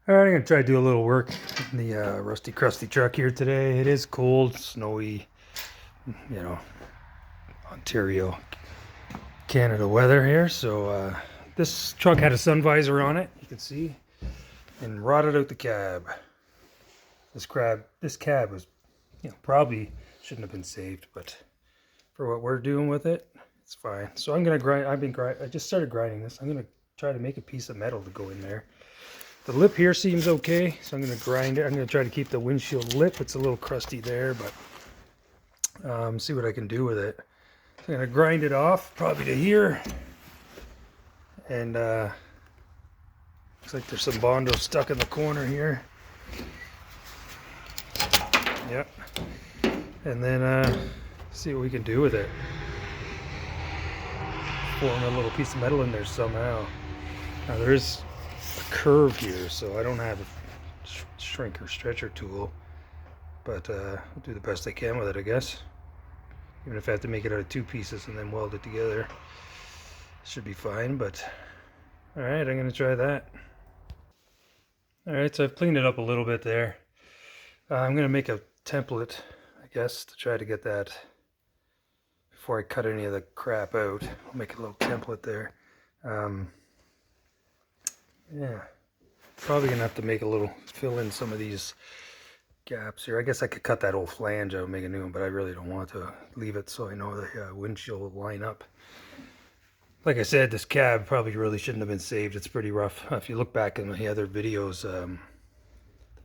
Alright, I'm going to try to do a little work in the rusty crusty truck here today. It is cold, snowy, you know, Ontario, Canada weather here. So this truck had a sun visor on it, you can see, and rotted out the cab. This cab was, probably shouldn't have been saved, but for what we're doing with it, it's fine. So I'm going to grind, I just started grinding this. I'm going to try to make a piece of metal to go in there. The lip here seems okay, so I'm going to grind it. I'm going to try to keep the windshield lip. It's a little crusty there, but see what I can do with it. So I'm going to grind it off, probably to here. And looks like there's some Bondo stuck in the corner here. Yep. And then see what we can do with it. Form a little piece of metal in there somehow. Now there's curve here, so I don't have a shrink or stretcher tool, but I'll do the best I can with it, I guess. Even if I have to make it out of two pieces and then weld it together, should be fine. But all right, I'm gonna try that. All right, so I've cleaned it up a little bit there. I'm gonna make a template, I guess, to try to get that before I cut any of the crap out. I'll make a little template there. Yeah, probably gonna have to make a little, fill in some of these gaps here. I guess I could cut that old flange out and make a new one, but I really don't want to. Leave it so I know the windshield will line up. Like I said, this cab probably really shouldn't have been saved. It's pretty rough. If you look back in the other videos, the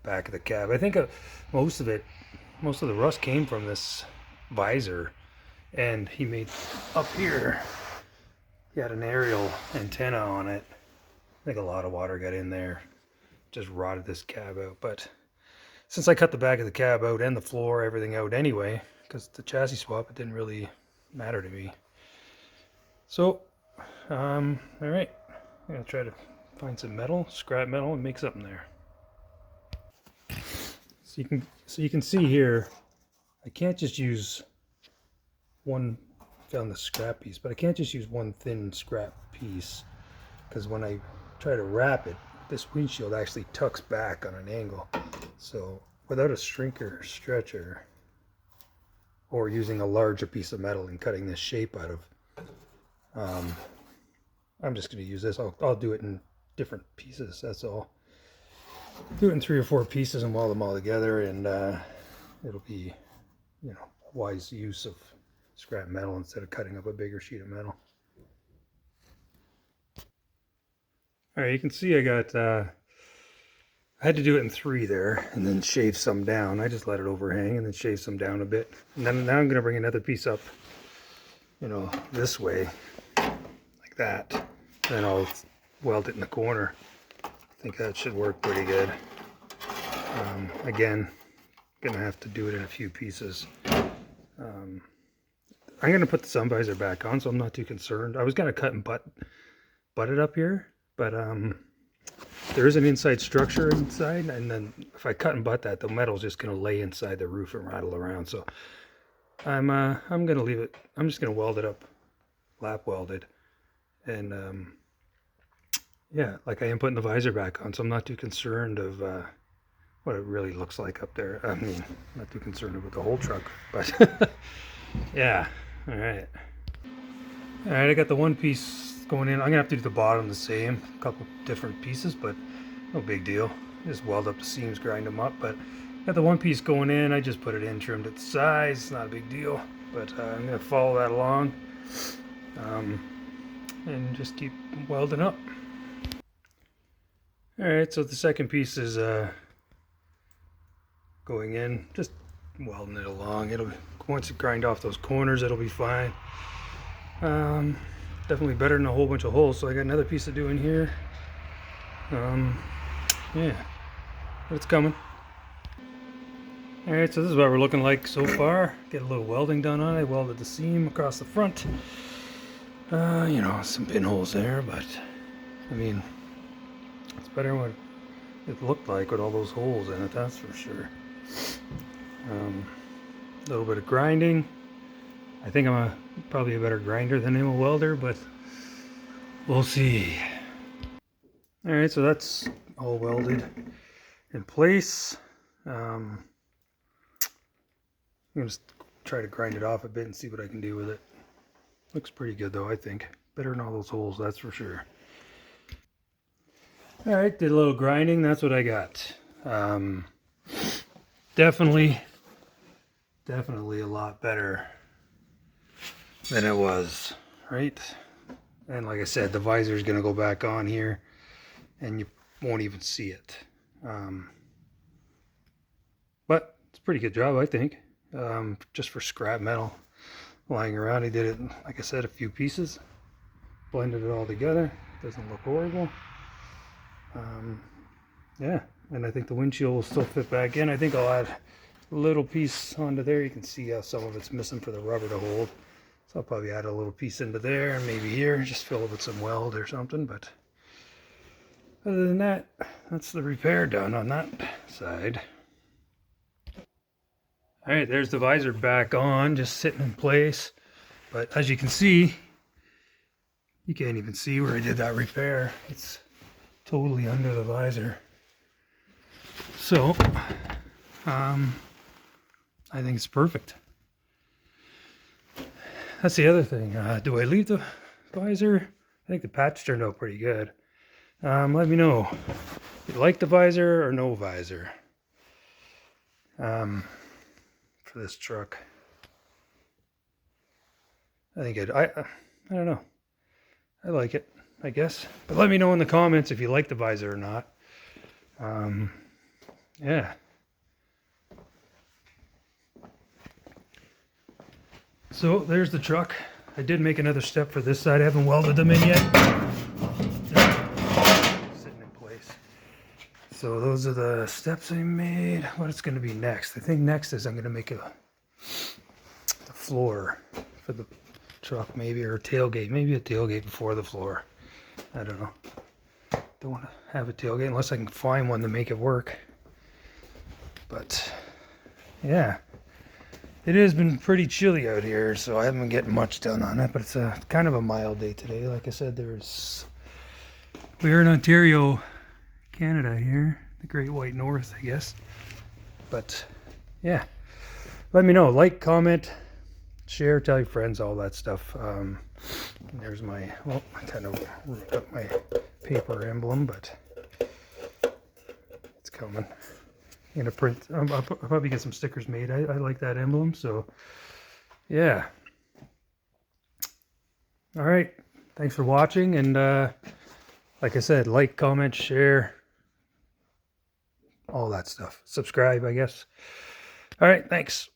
back of the cab, I think most of the rust came from this visor. And he made up here, he had an aerial antenna on it. I think a lot of water got in there, just rotted this cab out. But since I cut the back of the cab out and the floor, everything out anyway, because the chassis swap, it didn't really matter to me. So, all right, I'm gonna try to find some metal, scrap metal, and make something there. So you can see here, I can't just use one, found the scrap piece, but I can't just use one thin scrap piece, because when I try to wrap it, this windshield actually tucks back on an angle. So without a shrinker stretcher or using a larger piece of metal and cutting this shape out of, I'm just going to use this. I'll do it in different pieces, that's all. Do it in 3 or 4 pieces and weld them all together, and it'll be, a wise use of scrap metal instead of cutting up a bigger sheet of metal. All right, you can see I had to do it in 3 there and then shave some down. I just let it overhang and then shave some down a bit. And then now I'm going to bring another piece up, this way, like that. Then I'll weld it in the corner. I think that should work pretty good. Again, going to have to do it in a few pieces. I'm going to put the sun visor back on, so I'm not too concerned. I was going to cut and butt it up here, but there is an inside structure inside, and then if I cut and butt that, the metal's just going to lay inside the roof and rattle around. So I'm going to leave it. I'm just going to weld it up, lap welded, and yeah, like I am putting the visor back on, so I'm not too concerned of what it really looks like up there. I mean, not too concerned with the whole truck, but yeah. All right, I got the one piece going in. I'm gonna have to do the bottom the same, a couple different pieces, but no big deal. Just weld up the seams, grind them up. But got the one piece going in. I just put it in, trimmed it to size. It's not a big deal, but I'm gonna follow that along and just keep welding up. All right, so the second piece is going in, just welding it along. Once you grind off those corners, it'll be fine. Definitely better than a whole bunch of holes. So I got another piece to do in here. Yeah, but it's coming. All right, so this is what we're looking like so far. Get a little welding done on it. I welded the seam across the front. Some pinholes there, but I mean, it's better than what it looked like with all those holes in it, that's for sure. A little bit of grinding. I think I'm probably a better grinder than I'm a welder, but we'll see. All right, so that's all welded in place. I'm gonna just try to grind it off a bit and see what I can do with it. Looks pretty good though, I think. Better than all those holes, that's for sure. All right, did a little grinding. That's what I got. Definitely a lot better than it was, right? And like I said, the visor is going to go back on here and you won't even see it. But it's a pretty good job, I think. Just for scrap metal lying around. I did it, like I said, a few pieces. Blended it all together. Doesn't look horrible. Yeah, and I think the windshield will still fit back in. I think I'll add a little piece onto there. You can see how some of it's missing for the rubber to hold. So I'll probably add a little piece into there and maybe here, just fill it with some weld or something. But other than that, that's the repair done on that side. All right, there's the visor back on, just sitting in place. But as you can see, you can't even see where I did that repair. It's totally under the visor. So, I think it's perfect. That's the other thing. Do I leave the visor? I think the patch turned out pretty good. Let me know if you like the visor or no visor for this truck. I think I don't know. I like it, I guess. But let me know in the comments if you like the visor or not. Yeah. So there's the truck. I did make another step for this side. I haven't welded them in yet. Sitting in place. So those are the steps I made. What it's going to be next? I think next is I'm going to make the floor for the truck, maybe, or a tailgate. Maybe a tailgate before the floor. I don't know. Don't want to have a tailgate unless I can find one to make it work. But yeah, it has been pretty chilly out here, so I haven't been getting much done on it. But it's a kind of a mild day today. Like I said, we're in Ontario, Canada here, the Great White North, I guess. But yeah, let me know. Like, comment, share, tell your friends, all that stuff. There's my, well, I kind of ripped up my paper emblem, but it's coming. I'm gonna print. I'll probably get some stickers made. I like that emblem, so yeah. All right, thanks for watching, and like I said, like, comment, share, all that stuff. Subscribe, I guess. All right, thanks.